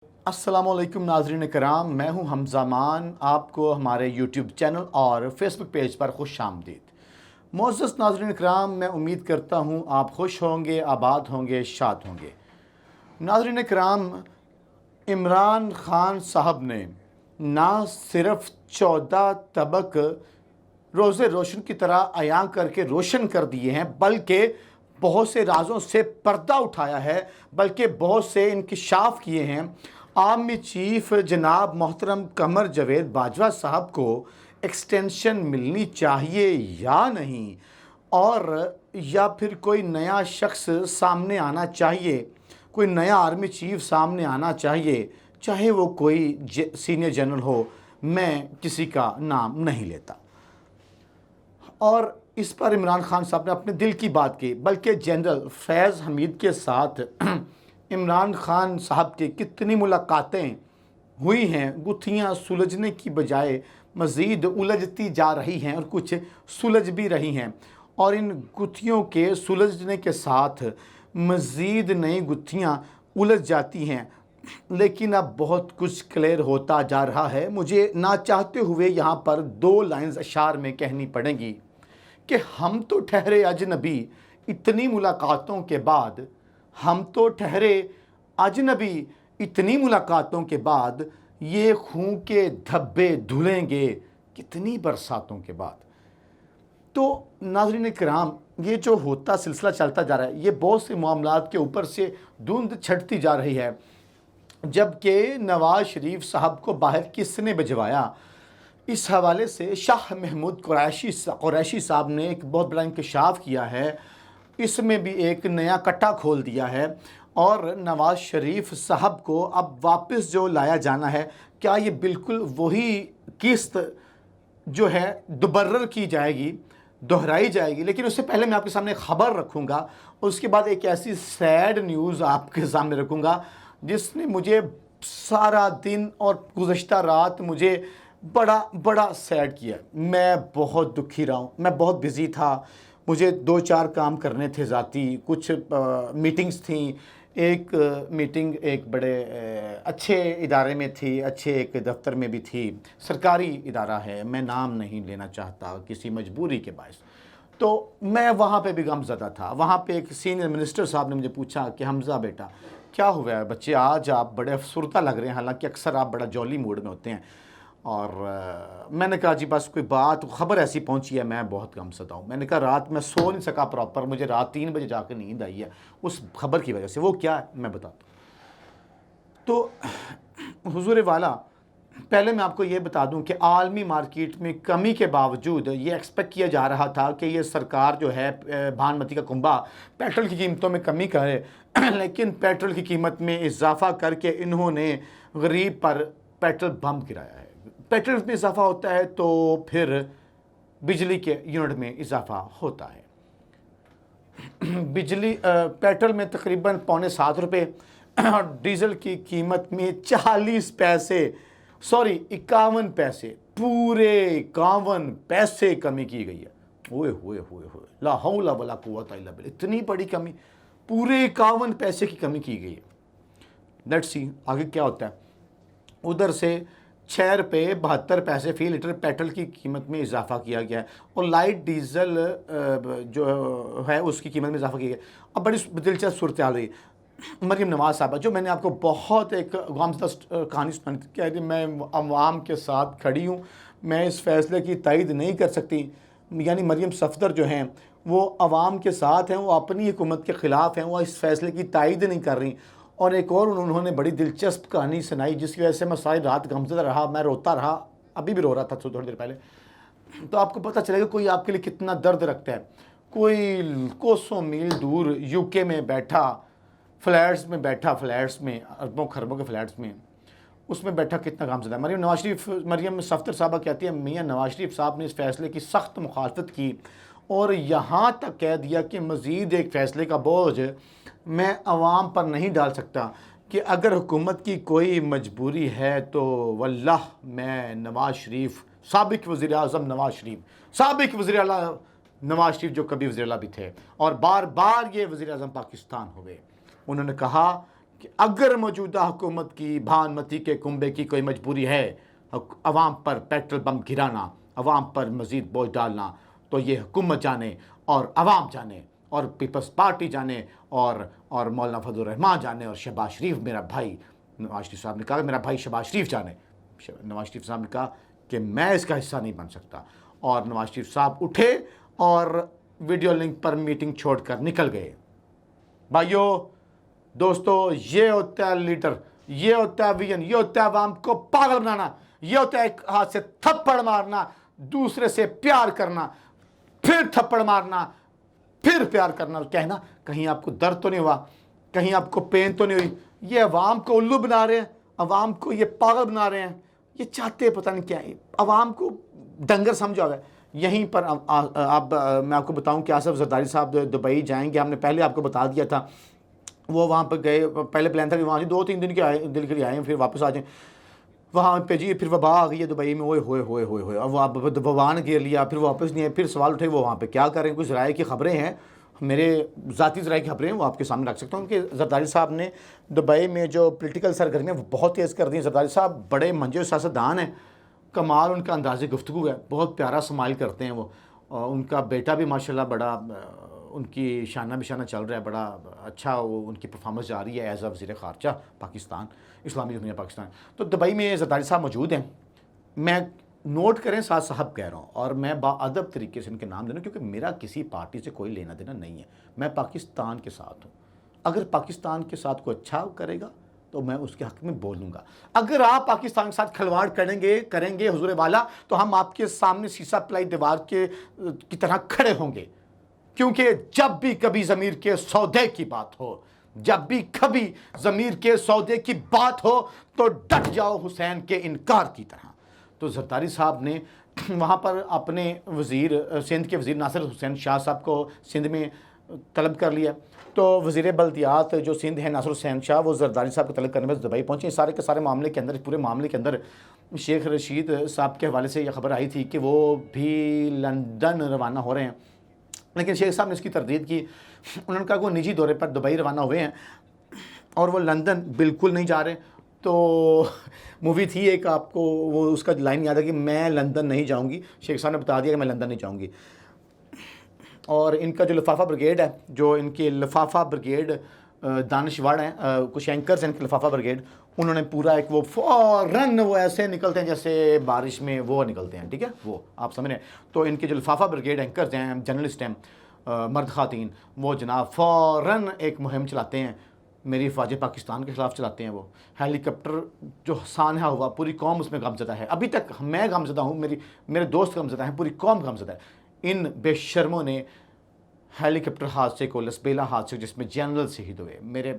अस्सलामुअलैकुम नाज़रीन कराम, मैं हूं हमज़ा मान। आपको हमारे यूट्यूब चैनल और फेसबुक पेज पर खुश आमदीद। मोअज़्ज़ज़ नाज़रीन कराम, मैं उम्मीद करता हूं आप खुश होंगे, आबाद होंगे, शाद होंगे। नाज़रीन कराम, इमरान खान साहब ने ना सिर्फ 14 तबक रोज़े रोशन की तरह अयां करके रोशन कर दिए हैं, बल्कि बहुत से राजों से पर्दा उठाया है, बल्कि बहुत से इंकिशाफ किए हैं। आर्मी चीफ जनाब मोहतरम कमर जावेद बाजवा साहब को एक्सटेंशन मिलनी चाहिए या नहीं, और या फिर कोई नया शख्स सामने आना चाहिए, कोई नया आर्मी चीफ सामने आना चाहिए, चाहे वो कोई सीनियर जनरल हो। मैं किसी का नाम नहीं लेता। और इस पर इमरान खान साहब ने अपने दिल की बात की, बल्कि जनरल फैज़ हमीद के साथ इमरान खान साहब की कितनी मुलाकातें हुई हैं, गुत्थियाँ सुलझने की बजाय मज़ीद उलझती जा रही हैं और कुछ सुलझ भी रही हैं, और इन गुत्थियों के सुलझने के साथ मज़ीद नई गुत्थियाँ उलझ जाती हैं। लेकिन अब बहुत कुछ क्लियर होता जा रहा है। मुझे ना चाहते हुए यहाँ पर दो लाइन्स अशार में कहनी पड़ेंगी कि हम तो ठहरे अजनबी इतनी मुलाकातों के बाद, हम तो ठहरे अजनबी इतनी मुलाकातों के बाद, ये खून के धब्बे धुलेंगे कितनी बरसातों के बाद। तो नाज़रीन किराम, ये जो होता सिलसिला चलता जा रहा है, ये बहुत से मामलात के ऊपर से धुंध छटती जा रही है। जबकि नवाज शरीफ साहब को बाहर किसने भिजवाया, इस हवाले से शाह महमूद कुरैशी साहब ने एक बहुत बड़ा इंकशाफ किया है। इसमें भी एक नया कट्टा खोल दिया है, और नवाज शरीफ साहब को अब वापस जो लाया जाना है, क्या ये बिल्कुल वही किस्त जो है दुबर्रर की जाएगी, दोहराई जाएगी। लेकिन उससे पहले मैं आपके सामने खबर रखूँगा, उसके बाद एक ऐसी सैड न्यूज़ आपके सामने रखूँगा जिसने मुझे सारा दिन और गुज़श्ता रात मुझे बड़ा सैड किया। मैं बहुत दुखी रहा हूँ, मैं बहुत बिज़ी था, मुझे 2-4 काम करने थे ज़ाती, कुछ मीटिंग्स थी। एक मीटिंग एक बड़े अच्छे इदारे में थी, अच्छे एक दफ्तर में भी थी, सरकारी इदारा है, मैं नाम नहीं लेना चाहता किसी मजबूरी के बायस। तो मैं वहाँ पे भी गमज़दा था। वहाँ पे एक सीनियर मिनिस्टर साहब ने मुझे पूछा कि हमज़ा बेटा क्या हुआ है बच्चे, आज आप बड़े अफसरदा लग रहे हैं, हालांकि अक्सर आप बड़ा जॉली मूड में होते हैं। और मैंने कहा जी बस कोई बात, खबर ऐसी पहुंची है, मैं बहुत गमज़दा हूँ। मैंने कहा रात में सो नहीं सका प्रॉपर, मुझे रात 3 बजे जाकर नींद आई है उस खबर की वजह से। वो क्या है मैं बताता हूँ। तो हुजूर वाला, पहले मैं आपको ये बता दूं कि आलमी मार्केट में कमी के बावजूद ये एक्सपेक्ट किया जा रहा था कि ये सरकार जो है भानमती का कुंभा पेट्रोल की कीमतों में कमी करे, लेकिन पेट्रोल की कीमत में इजाफा करके इन्होंने गरीब पर पेट्रोल बम गिराया है। पेट्रोल में इजाफा होता है तो फिर बिजली के यूनिट में इजाफा होता है। बिजली पेट्रोल में तकरीबन ₹7.25 और डीजल की कीमत में 40 पैसे, सॉरी 51 पैसे, पूरे 51 पैसे कमी की गई है। ओए होए होए होए, ला हौला वला कुव्वता इल्ला बिल्लाह, इतनी बड़ी कमी, पूरे 51 पैसे की कमी की गई है। लेट्स सी आगे क्या होता है। उधर से ₹6.72 फ़ी लीटर पेट्रोल की कीमत में इजाफा किया गया है, और लाइट डीजल जो है उसकी कीमत में इजाफा किया गया। अब बड़ी दिलचस्प सूरत हाल रही। मरीम नवाज़ साहबा, जो मैंने आपको बहुत एक गमज़दा कहानी सुनानी थी, कह रही मैं अवाम के साथ खड़ी हूँ, मैं इस फैसले की तायद नहीं कर सकती। यानी मरीम सफदर जो हैं वो अवाम के साथ हैं, वो अपनी हुकूमत के ख़िलाफ़ हैं, वो इस फैसले की तायद नहीं कर रही। और एक और उन्होंने बड़ी दिलचस्प कहानी सुनाई जिसकी वजह से मैं सारी रात गमज़दा रहा, मैं रोता रहा, अभी भी रो रहा था थोड़ी देर पहले। तो आपको पता चलेगा कोई आपके लिए कितना दर्द रखता है। कोई कोसों मील दूर यूके में बैठा, फ्लैट्स में बैठा, फ्लैट्स में अरबों खरबों के फ्लैट्स में, उसमें बैठा कितना गमज़दा है। मरीम सफ़दर साहबा कहती है मियाँ नवाज शरीफ साहब ने इस फैसले की सख्त मुखालफत की, और यहाँ तक कह दिया कि मज़ीद एक फ़ैसले का बोझ मैं अवाम पर नहीं डाल सकता, कि अगर हुकूमत की कोई मजबूरी है तो वल्लाह मैं नवाज शरीफ, साबिक़ वज़ीर आज़म नवाज शरीफ, साबिक़ वज़ीर आला नवाज शरीफ जो कभी वज़ीर आला भी थे और बार बार ये वज़ीर आज़म पाकिस्तान हुए, उन्होंने कहा कि अगर मौजूदा हुकूमत की भानमती के कुंबे की कोई मजबूरी है अवाम पर पेट्रोल बम गिराना, अवाम पर मज़ीद बोझ डालना, तो ये हुकूमत जाने और अवाम जाने और पीपल्स पार्टी जाने और मौलाना फजल रहमान जाने और शहबाज शरीफ मेरा भाई नवाज शरीफ साहब ने कहा मेरा भाई शहबाज शरीफ जाने। नवाज शरीफ साहब ने कहा कि मैं इसका हिस्सा नहीं बन सकता, और नवाज शरीफ साहब उठे और वीडियो लिंक पर मीटिंग छोड़कर निकल गए। भाइयों दोस्तों, ये होता है लीडर, ये होता है विजन, ये होता है अवाम को पागल बनाना, ये होता है एक हाथ से थप्पड़ मारना, दूसरे से प्यार करना, फिर थप्पड़ मारना, फिर प्यार करना और कहना कहीं आपको दर्द तो नहीं हुआ, कहीं आपको पेन तो नहीं हुई। ये अवाम को उल्लू बना रहे हैं, अवाम को ये पागल बना रहे हैं, ये चाहते पता नहीं क्या है, अवाम को डंगर समझा हुआ है। यहीं पर अब मैं आपको बताऊं कि आसिफ जरदारी साहब दुबई जाएंगे, हमने पहले आपको बता दिया था। वो वहाँ पर गए, पहले प्लान था कि वहाँ 2-3 दिन के लिए आए, फिर वापस आ जाएं। वहाँ पे जी फिर वबा आ गई है दुबई में, ओए होए होए होए होए, अब वबा ने घेर लिया, फिर वापस नहीं आए। फिर सवाल उठे वो वहाँ पे क्या करें। कुछ ज़राए की ख़बरें हैं, मेरे ज़ाती ज़राए की खबरें हैं, वो आपके सामने रख सकता हूँ कि जरदारी साहब ने दुबई में जो पॉलिटिकल सरगर्मियाँ वो बहुत तेज़ कर दी हैं। जरदारी साहब बड़े मंजे सियासतदान हैं, कमाल उनका अंदाज़ गुफ्तगू है, बहुत प्यारा स्माइल करते हैं वो। और उनका बेटा भी माशाल्लाह बड़ा उनकी शाना बिशाना चल रहा है, बड़ा अच्छा वो उनकी परफॉर्मेंस जा रही है एज़ अ वज़ीर ख़ारजा पाकिस्तान, इस्लामी जमहूरियत पाकिस्तान। तो दुबई में जरदारी साहब मौजूद हैं। मैं नोट करें साथ साहब कह रहा हूँ, और मैं बाअदब तरीके से इनके नाम देना, क्योंकि मेरा किसी पार्टी से कोई लेना देना नहीं है। मैं पाकिस्तान के साथ हूँ, अगर पाकिस्तान के साथ कोई अच्छा करेगा तो मैं उसके हक़ में बोलूँगा। अगर आप पाकिस्तान के साथ खिलवाड़ करेंगे हुजूर वाला, तो हम आपके सामने शीशा पिलाई दीवार की तरह खड़े होंगे। क्योंकि जब भी कभी ज़मीर के सौदे की बात हो, जब भी कभी ज़मीर के सौदे की बात हो, तो डट जाओ हुसैन के इनकार की तरह। तो जरदारी साहब ने वहाँ पर अपने वज़ीर सिंध के वज़ीर नासिर हुसैन शाह साहब को सिंध में तलब कर लिया। तो वज़ीर बल्दियात जो सिंध है नासिर हुसैन शाह, वो जरदारी साहब को तलब करने में दुबई पहुँचे। सारे के सारे मामले के अंदर, पूरे मामले के अंदर शेख रशीद साहब के हवाले से यह खबर आई थी कि वो भी लंदन रवाना हो रहे हैं, लेकिन शेख साहब ने इसकी तरदीद की। उन्होंने कहा कि वो निजी दौरे पर दुबई रवाना हुए हैं और वो लंदन बिल्कुल नहीं जा रहे। तो मूवी थी एक, आपको वो उसका लाइन याद है कि मैं लंदन नहीं जाऊंगी। शेख साहब ने बता दिया कि मैं लंदन नहीं जाऊंगी। और इनका जो लिफाफा ब्रिगेड है, जो इनकी लिफाफा ब्रिगेड दानिशवाड़ हैं, कुछ एंकर्स हैं इनके लिफाफा ब्रिगेड, उन्होंने पूरा एक वो फ़ौरन वो ऐसे निकलते हैं जैसे बारिश में वो निकलते हैं, ठीक है, वो आप समझ रहे हैं। तो इनके जो लिफाफा ब्रिगेड एंकर्स हैं, जर्नलिस्ट हैं, मर्द ख़ातीन, वो जनाब फ़ौरन एक मुहिम चलाते हैं, मेरी फ़ौज पाकिस्तान के ख़िलाफ़ चलाते हैं। वो हेलीकॉप्टर जो सानहा हुआ, पूरी कौम उसमें गमज़दा है। अभी तक मैं गमज़दा हूँ, मेरे दोस्त गमज़दा हैं, पूरी कौम गमज़दा है। इन बेशर्मों ने हेलीकॉप्टर हादसे को, लसबेला हादसे जिसमें जनरल शहीद हुए, मेरे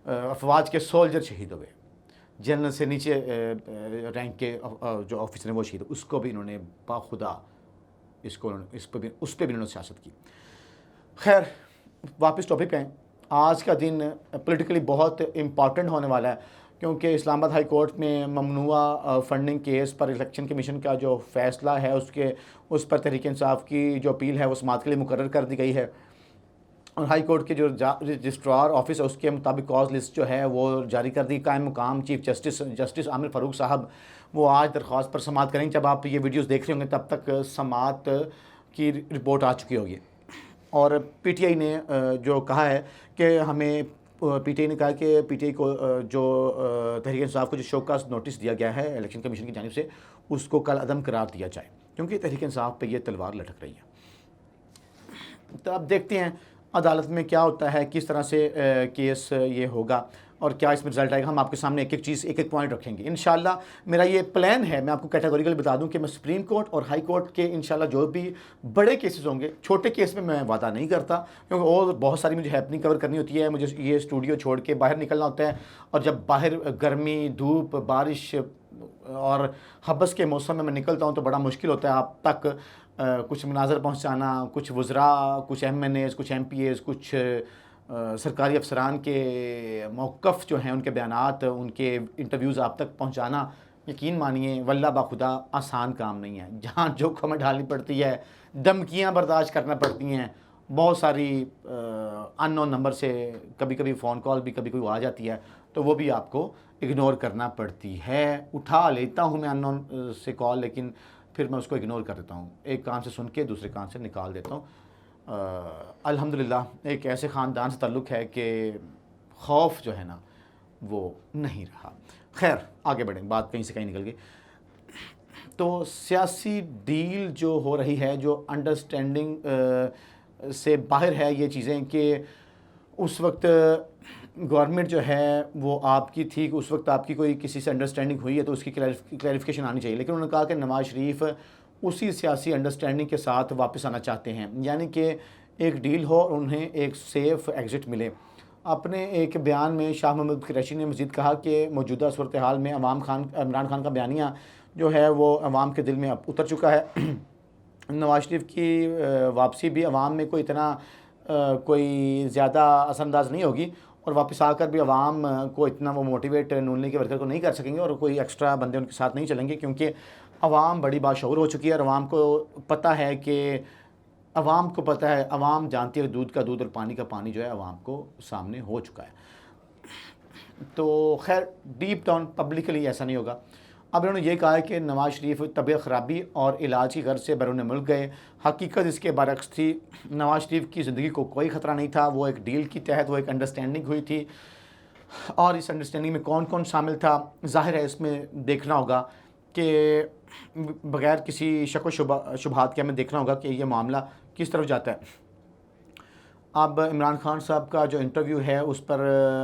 अफवाज के सोल्जर शहीद हुए, जनरल से नीचे रैंक के जो ऑफिसर हैं वो शहीद, उसको भी इन्होंने बाखुदा उस पर भी इन्होंने सियासत की। खैर वापस टॉपिक पे आएँ। आज का दिन पॉलिटिकली बहुत इम्पॉर्टेंट होने वाला है, क्योंकि इस्लामाबाद हाई कोर्ट में ममनुआ फंडिंग केस पर इलेक्शन कमीशन का जो फ़ैसला है उस पर तहरीक इंसाफ की जो अपील है वो समाअत के लिए मुकर्रर कर दी गई है। और हाई कोर्ट के जो रजिस्ट्रार ऑफिस है उसके मुताबिक कॉज लिस्ट जो है वो जारी कर दी। कायम मुकाम चीफ जस्टिस आमिर फ़ारूक साहब वो आज दरख्वास्त पर समाअत करेंगे। जब आप ये वीडियोज़ देख रहे होंगे तब तक समाअत की रिपोर्ट आ चुकी होगी। और पीटीआई ने जो कहा है कि हमें, पीटीआई ने कहा कि पीटीआई को जो तहरीक इंसाफ को जो शोकास नोटिस दिया गया है इलेक्शन कमीशन की जानिब से, उसको कल अदम करार दिया जाए, क्योंकि तहरीक इंसाफ पे ये तलवार लटक रही है। तो अब देखते हैं अदालत में क्या होता है, किस तरह से केस ये होगा और क्या इसमें रिजल्ट आएगा। हम आपके सामने एक एक चीज़, एक एक पॉइंट रखेंगे इंशाल्लाह। मेरा ये प्लान है, मैं आपको कैटेगोरिकल बता दूं कि मैं सुप्रीम कोर्ट और हाई कोर्ट के इंशाल्लाह जो भी बड़े केसेस होंगे, छोटे केस में मैं वादा नहीं करता, क्योंकि और बहुत सारी मुझे हैपनिंग कवर करनी होती है, मुझे ये स्टूडियो छोड़ के बाहर निकलना होता है। और जब बाहर गर्मी, धूप, बारिश और हबस के मौसम में मैं निकलता हूँ तो बड़ा मुश्किल होता है आप तक कुछ मनाजर पहुँचाना, कुछ वज़रा, कुछ MNAs, कुछ MPAs, कुछ सरकारी अफसरान के मौक़िफ़ जो हैं, उनके बयानात, उनके इंटरव्यूज़ आप तक पहुँचाना, यकीन मानिए वल्लाह बाखुदा आसान काम नहीं है। जहाँ जो खबर ढालनी पड़ती है, धमकियाँ बर्दाश्त करना पड़ती हैं, बहुत सारी अननोन नंबर से कभी कभी फ़ोन कॉल भी कभी कोई आ जाती है, तो वो भी आपको इग्नोर करना पड़ती है। उठा लेता हूँ मैं अननोन से कॉल, लेकिन फिर मैं उसको इग्नोर कर देता हूँ, एक कान से सुन के दूसरे कान से निकाल देता हूँ। अल्हम्दुलिल्लाह एक ऐसे ख़ानदान से ताल्लुक़ है कि खौफ जो है ना वो नहीं रहा। खैर आगे बढ़ें, बात कहीं से कहीं निकल गई। तो सियासी डील जो हो रही है, जो अंडरस्टैंडिंग से बाहर है ये चीज़ें, कि उस वक्त गवर्नमेंट जो है वो आपकी थी, उस वक्त आपकी कोई किसी से अंडरस्टैंडिंग हुई है तो उसकी क्लैरिफिकेशन आनी चाहिए। लेकिन उन्होंने कहा कि नवाज़ शरीफ उसी सियासी अंडरस्टैंडिंग के साथ वापस आना चाहते हैं, यानी कि एक डील हो और उन्हें एक सेफ़ एग्ज़िट मिले। अपने एक बयान में शाह महमूद कुरैशी ने मज़ीद कहा कि मौजूदा सूरत हाल में इमरान खान का बयानिया जो है वो अवाम के दिल में अब उतर चुका है। नवाज शरीफ की वापसी भी अवाम में कोई इतना कोई ज़्यादा असरअंदाज नहीं होगी, और वापस आकर भी अवाम को इतना वो मोटिवेट नून लीग के वर्कर को नहीं कर सकेंगे, और कोई एक्स्ट्रा बंदे उनके साथ नहीं चलेंगे, क्योंकि अवाम बड़ी बाशऊर हो चुकी है। और अवाम को पता है कि अवाम जानती है दूध का दूध और पानी का पानी जो है अवाम को सामने हो चुका है। तो खैर डीप डाउन पब्लिकली ऐसा नहीं होगा। अब इन्होंने ये कहा है कि नवाज शरीफ तबीयत ख़राबी और इलाज की गर्ज से बैरून मुल्क गए। हकीकत इसके बरक्स थी। नवाज शरीफ की ज़िंदगी को कोई ख़तरा नहीं था, वो एक डील के तहत वो एक अंडरस्टैंडिंग हुई थी, और इस अंडरस्टैंडिंग में कौन कौन शामिल था ज़ाहिर है इसमें देखना होगा कि बग़ैर किसी शक व शुबहात के हमें देखना होगा कि ये मामला किस तरफ जाता है। अब इमरान खान साहब का जो इंटरव्यू है उस पर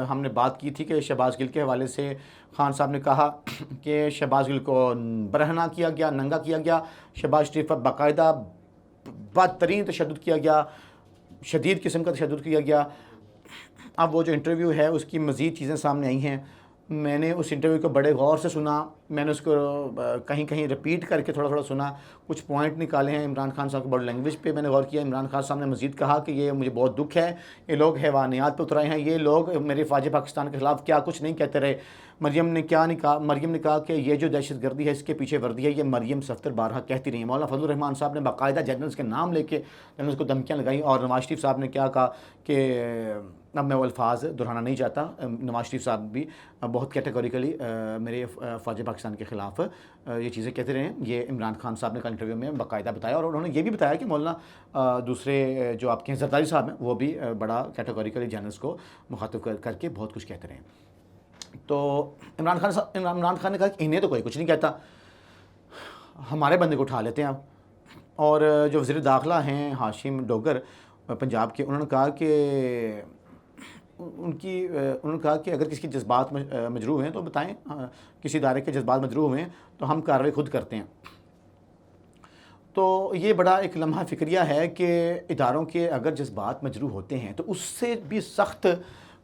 हमने बात की थी कि शहबाज गिल के हवाले से खान साहब ने कहा कि शहबाज गिल को बरहना किया गया, नंगा किया गया, शहबाज शरीफ पर बाकायदा बदतरीन तशद्दुद किया गया, शदीद किस्म का तशद्दुद किया गया। अब वो जो इंटरव्यू है उसकी मज़ीद चीज़ें सामने आई हैं। मैंने उस इंटरव्यू को बड़े गौर से सुना, मैंने उसको कहीं कहीं रिपीट करके थोड़ा थोड़ा सुना, कुछ पॉइंट निकाले हैं इमरान खान साहब की बॉडी लैंग्वेज पे मैंने गौर किया। इमरान खान साहब ने मज़ीद कहा कि ये मुझे बहुत दुख है, ये लोग हैवानियात पर उतराए हैं, ये लोग मेरे फ़ौज पाकिस्तान के ख़िलाफ़ क्या कुछ नहीं कहते रहे। मरियम ने कहा कि ये जो दहशतगर्दी है इसके पीछे वर्दी है, ये मरियम सफ्तर बारहा कहती रही है। मौलाना फजल रहमान साहब ने बाकायदा जनरल्स के नाम लेके जनरल्स को धमकियाँ लगाई, और नवाज शरीफ साहब ने क्या कहा कि अब मैं वो अल्फाज दोहराना नहीं चाहता, नवाज शरीफ साहब भी बहुत कैटेगोरिकली मेरे फ़ौज पाकिस्तान के ख़िलाफ़ ये चीज़ें कहते रहे हैं। ये इमरान खान साहब ने कल इंटरव्यू में बाकायदा बताया, और उन्होंने ये भी बताया कि मौलाना दूसरे जो आपके हैं जरदारी साहब हैं वो भी बड़ा कैटेगोरिकली जर्नल्स को मुखातिब करके बहुत कुछ कहते रहे हैं। तो इमरान खान ने कहा कि इन्हें तो कोई कुछ नहीं कहता, हमारे बंदे को उठा लेते हैं आप। और जो वज़ीर दाखिला हैं हाशिम डोगर पंजाब के, उन्होंने कहा कि अगर किसी के जज्बात मजरूह हैं तो बताएं, किसी इदारे के जज्बात मजरूह हुए हैं तो हम कार्रवाई खुद करते हैं। तो ये बड़ा एक लम्हा फ़िक्रिया है कि इदारों के अगर जज्बात मजरूह होते हैं तो उससे भी सख्त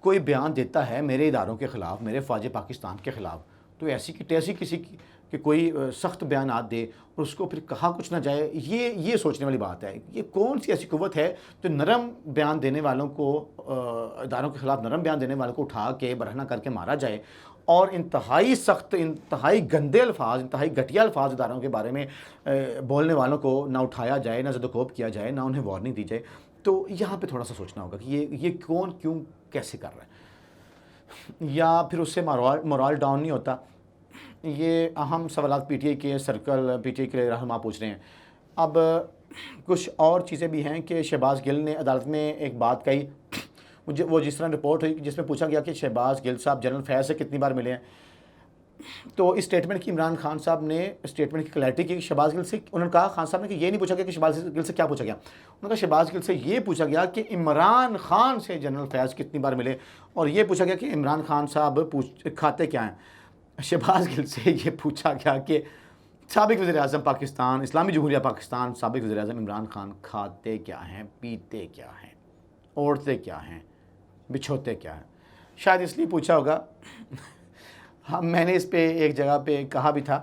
कोई बयान देता है मेरे इदारों के ख़िलाफ़, मेरे फ़ौज पाकिस्तान के ख़िलाफ़, तो ऐसी की तैसी किसी कि कोई सख्त बयान दे और उसको फिर कहा कुछ ना जाए, ये सोचने वाली बात है। ये कौन सी ऐसी कुव्वत है जो नरम बयान देने वालों को, इदारों के ख़िलाफ़ नरम बयान देने वालों को उठा के बरहना करके मारा जाए, और इंतहाई सख्त, इंतहाई गंदे अल्फाज, इंतहाई घटिया अल्फाज इदारों के बारे में बोलने वालों को ना उठाया जाए, ना ज़दोकोब किया जाए, ना उन्हें वार्निंग दी जाए। तो यहाँ पे थोड़ा सा सोचना होगा कि ये कौन क्यों कैसे कर रहा है, या फिर उससे मोरल डाउन नहीं होता। ये अहम सवाल पीटीआई के सर्कल, पीटीआई के रहनुमा पूछ रहे हैं। अब कुछ और चीज़ें भी हैं कि शहबाज गिल ने अदालत में एक बात कही, मुझे वो जिस तरह रिपोर्ट हुई जिसमें पूछा गया कि शहबाज गिल साहब जनरल फैज़ से कितनी बार मिले हैं, तो इस स्टेटमेंट की इमरान खान साहब ने स्टेटमेंट की क्लैरिटी की शहबाज गिल से। उन्होंने कहा खान साहब ने कि ये नहीं पूछा गया कि शहबाज गिल से क्या पूछा गया, उन्होंने कहा शहबाज गिल से ये पूछा गया कि इमरान खान से जनरल फैज़ कितनी बार मिले, और ये पूछा गया कि इमरान खान साहब खाते क्या हैं। शहबाज गिल से ये पूछा गया कि साबिक़ वज़ीर-ए-आज़म पाकिस्तान, इस्लामी जमहूरिया पाकिस्तान, साबिक़ वज़ीर-ए-आज़म इमरान खान खाते क्या हैं, पीते क्या हैं, ओढ़ते क्या हैं, बिछोते क्या हैं। शायद इसलिए पूछा होगा। हाँ, मैंने इस पे एक जगह पे कहा भी था,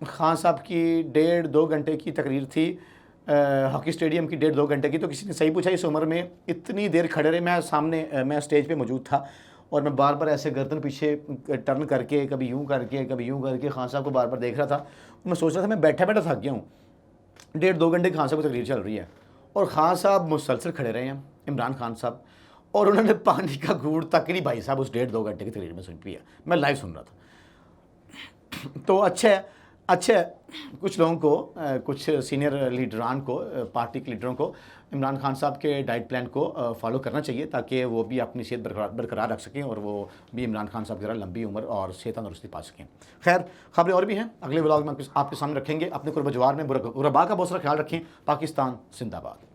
खान साहब की 1.5-2 घंटे की तकरीर थी हॉकी स्टेडियम की, 1.5-2 घंटे की। तो किसी ने सही पूछा इस उम्र में इतनी देर खड़े रहे। मैं स्टेज पे मौजूद था और मैं बार बार ऐसे गर्दन पीछे टर्न करके, कभी यूँ करके खान साहब को बार बार देख रहा था। मैं सोच रहा था मैं बैठा थक गया हूँ, 1.5-2 घंटे खान साहब की तकरीर चल रही है और खान साहब मुसलसल खड़े रहे हैं, इमरान खान साहब, और उन्होंने पानी का घूंट तक नहीं भाई साहब उस 1.5-2 घंटे की तकरीर में सुन पिया। मैं लाइव सुन रहा था। तो अच्छा है, कुछ लोगों को कुछ सीनियर लीडरान को, पार्टी के लीडरों को इमरान खान साहब के डाइट प्लान को फॉलो करना चाहिए, ताकि वो भी अपनी सेहत बरकरार रख सकें और वो भी इमरान खान साहब की तरह लंबी उम्र और सेहत तंदुरुस्ती पा सकें। खैर, खबरें और भी हैं, अगले व्लॉग में आपके सामने रखेंगे। अपने कुर्बजवार में गुरबा का बहुत सारा ख्याल रखें। पाकिस्तान जिंदाबाद।